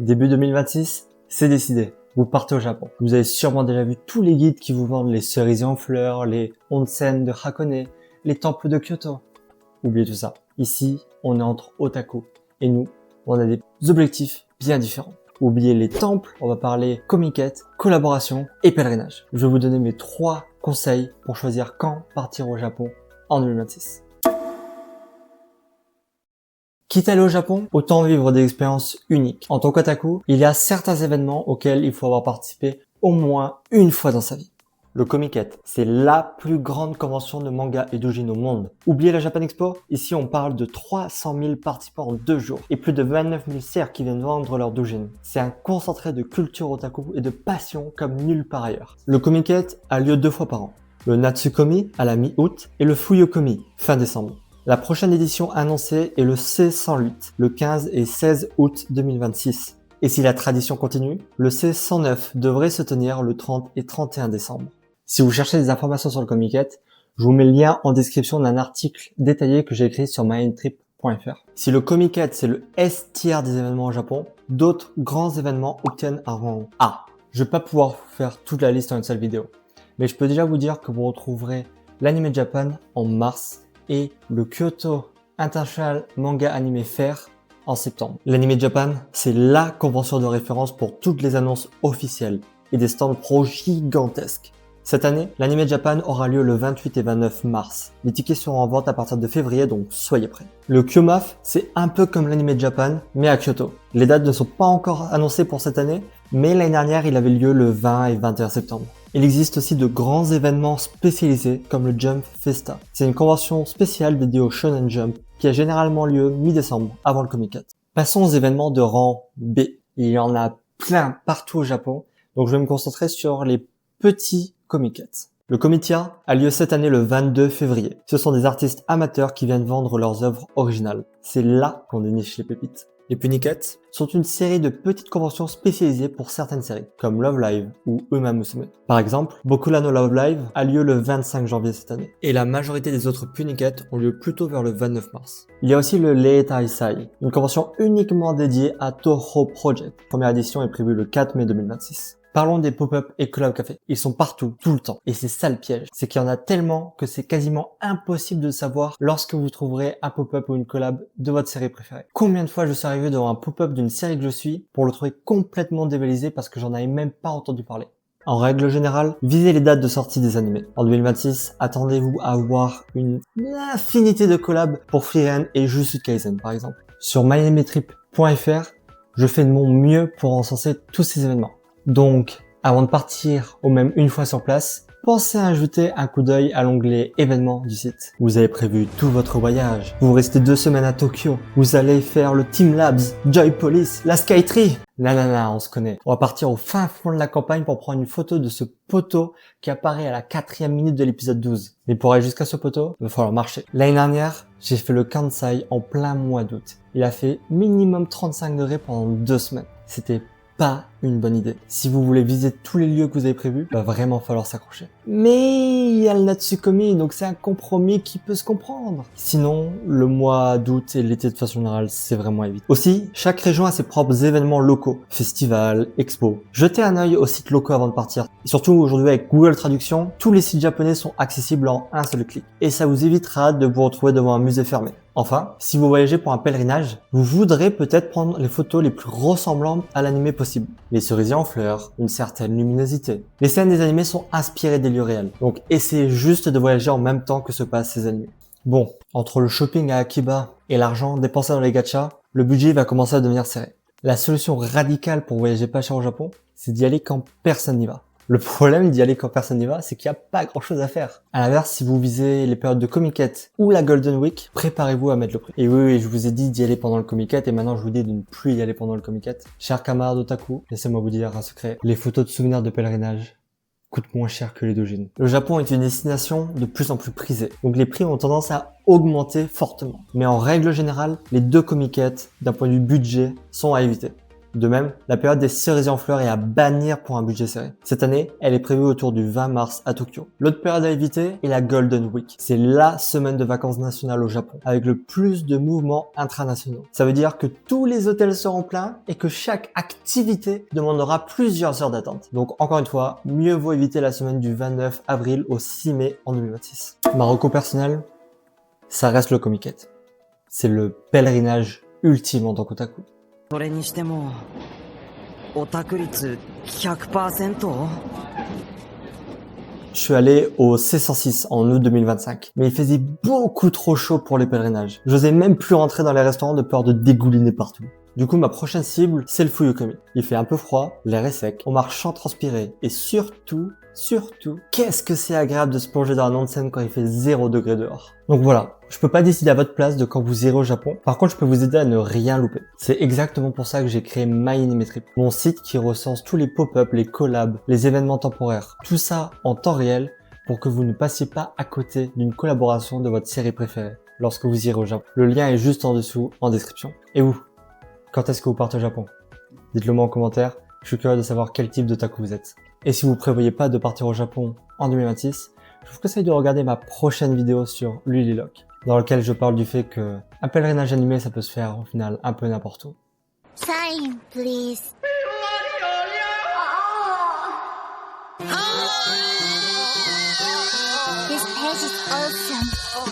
Début 2026, c'est décidé. Vous partez au Japon. Vous avez sûrement déjà vu tous les guides qui vous vendent les cerisiers en fleurs, les onsen de Hakone, les temples de Kyoto. Oubliez tout ça. Ici, on est entre otaku. Et nous, on a des objectifs bien différents. Oubliez les temples, on va parler comiquette, collaboration et pèlerinage. Je vais vous donner mes 3 conseils pour choisir quand partir au Japon en 2026. Quitte à aller au Japon, autant vivre des expériences uniques. En tant qu'otaku, il y a certains événements auxquels il faut avoir participé au moins une fois dans sa vie. Le Comiket, c'est la plus grande convention de manga et doujin au monde. Oubliez la Japan Expo, ici on parle de 300 000 participants en 2 jours et plus de 29 000 cerfs qui viennent vendre leurs doujin. C'est un concentré de culture otaku et de passion comme nulle part ailleurs. Le Comiket a lieu 2 fois par an. Le Natsukomi à la mi-août et le Fuyokomi fin décembre. La prochaine édition annoncée est le C108, le 15 et 16 août 2026. Et si la tradition continue, le C109 devrait se tenir le 30 et 31 décembre. Si vous cherchez des informations sur le Comiket, je vous mets le lien en description d'un article détaillé que j'ai écrit sur mytrip.fr. Si le Comiket c'est le S-tier des événements au Japon, d'autres grands événements obtiennent un rang A. Je vais pas pouvoir vous faire toute la liste en une seule vidéo, mais je peux déjà vous dire que vous retrouverez l'Anime Japan en mars et le Kyoto International Manga Anime Fair en septembre. L'Anime Japan, c'est la convention de référence pour toutes les annonces officielles et des stands pro gigantesques. Cette année, l'Anime Japan aura lieu le 28 et 29 mars. Les tickets seront en vente à partir de février, donc soyez prêts. Le Kyomaf, c'est un peu comme l'Anime Japan, mais à Kyoto. Les dates ne sont pas encore annoncées pour cette année, mais l'année dernière, il avait lieu le 20 et 21 septembre. Il existe aussi de grands événements spécialisés comme le Jump Festa. C'est une convention spéciale dédiée au Shonen Jump qui a généralement lieu mi-décembre avant le Comiket. Passons aux événements de rang B. Il y en a plein partout au Japon, donc je vais me concentrer sur les petits Comiket. Le Comitia a lieu cette année le 22 février. Ce sont des artistes amateurs qui viennent vendre leurs œuvres originales. C'est là qu'on déniche les pépites. Les Puniket sont une série de petites conventions spécialisées pour certaines séries, comme Love Live ou Uma Musume. Par exemple, Boku no Love Live a lieu le 25 janvier cette année, et la majorité des autres Puniket ont lieu plutôt vers le 29 mars. Il y a aussi le Leitai Sai, une convention uniquement dédiée à Toho Project. La première édition est prévue le 4 mai 2026. Parlons des pop-up et collab café. Ils sont partout, tout le temps. Et c'est ça le piège. C'est qu'il y en a tellement que c'est quasiment impossible de savoir lorsque vous trouverez un pop-up ou une collab de votre série préférée. Combien de fois je suis arrivé devant un pop-up d'une série que je suis pour le trouver complètement dévalisé parce que j'en avais même pas entendu parler. En règle générale, visez les dates de sortie des animés. En 2026, attendez-vous à voir une infinité de collabs pour Frieren et Jujutsu Kaisen par exemple. Sur myanimetrip.fr, je fais de mon mieux pour encenser tous ces événements. Donc, avant de partir, ou même une fois sur place, pensez à ajouter un coup d'œil à l'onglet événements du site. Vous avez prévu tout votre voyage. Vous restez 2 semaines à Tokyo. Vous allez faire le Team Labs, Joy Police, la Skytree. Là, on se connaît. On va partir au fin fond de la campagne pour prendre une photo de ce poteau qui apparaît à la 4e minute de l'épisode 12. Mais pour aller jusqu'à ce poteau, il va falloir marcher. L'année dernière, j'ai fait le Kansai en plein mois d'août. Il a fait minimum 35 degrés pendant 2 semaines. C'était pas une bonne idée. Si vous voulez visiter tous les lieux que vous avez prévus, il va vraiment falloir s'accrocher. Mais il y a le Natsukomi, donc c'est un compromis qui peut se comprendre. Sinon, le mois d'août et l'été de façon générale, c'est vraiment évité. Aussi, chaque région a ses propres événements locaux, festivals, expos. Jetez un œil aux sites locaux avant de partir. Et surtout, aujourd'hui, avec Google Traduction, tous les sites japonais sont accessibles en un seul clic. Et ça vous évitera de vous retrouver devant un musée fermé. Enfin, si vous voyagez pour un pèlerinage, vous voudrez peut-être prendre les photos les plus ressemblantes à l'anime possible. Les cerisiers en fleurs, une certaine luminosité. Les scènes des animés sont inspirées des lieux réels, donc essayez juste de voyager en même temps que se passent ces animés. Bon, entre le shopping à Akiba et l'argent dépensé dans les gachas, le budget va commencer à devenir serré. La solution radicale pour voyager pas cher au Japon, c'est d'y aller quand personne n'y va. Le problème d'y aller quand personne n'y va, c'est qu'il n'y a pas grand chose à faire. À l'inverse, si vous visez les périodes de Comiket ou la Golden Week, préparez-vous à mettre le prix. Et oui, je vous ai dit d'y aller pendant le Comiket et maintenant je vous dis de ne plus y aller pendant le Comiket. Chers camarades otaku, laissez-moi vous dire un secret. Les photos de souvenirs de pèlerinage coûtent moins cher que les doujins. Le Japon est une destination de plus en plus prisée, donc les prix ont tendance à augmenter fortement. Mais en règle générale, les 2 Comiket, d'un point de vue budget, sont à éviter. De même, la période des cerisiers en fleurs est à bannir pour un budget serré. Cette année, elle est prévue autour du 20 mars à Tokyo. L'autre période à éviter est la Golden Week. C'est la semaine de vacances nationales au Japon, avec le plus de mouvements intranationaux. Ça veut dire que tous les hôtels seront pleins et que chaque activité demandera plusieurs heures d'attente. Donc encore une fois, mieux vaut éviter la semaine du 29 avril au 6 mai en 2026. Ma reco personnelle, ça reste le Comiket. C'est le pèlerinage ultime en tant qu'otaku. それにしてもオタク率 100%? Je suis allé au C106 en août 2025, mais il faisait beaucoup trop chaud pour les pèlerinages. J'osais même plus rentrer dans les restaurants de peur de dégouliner partout. Du coup, ma prochaine cible, c'est le Fuyokomi. Il fait un peu froid, l'air est sec, on marche sans transpirer, et surtout, qu'est-ce que c'est agréable de se plonger dans un onsen quand il fait 0 degré dehors. Donc voilà, je peux pas décider à votre place de quand vous irez au Japon. Par contre, je peux vous aider à ne rien louper. C'est exactement pour ça que j'ai créé My Anime Trip, mon site qui recense tous les pop-up, les collabs, les événements temporaires. Tout ça en temps réel pour que vous ne passiez pas à côté d'une collaboration de votre série préférée lorsque vous irez au Japon. Le lien est juste en dessous en description. Et vous, quand est-ce que vous partez au Japon? Dites-le moi en commentaire, je suis curieux de savoir quel type d'otaku vous êtes. Et si vous prévoyez pas de partir au Japon en 2026, je vous conseille de regarder ma prochaine vidéo sur Lulilok, dans laquelle je parle du fait que un pèlerinage animé ça peut se faire au final un peu n'importe où. Sign, please. This page is awesome.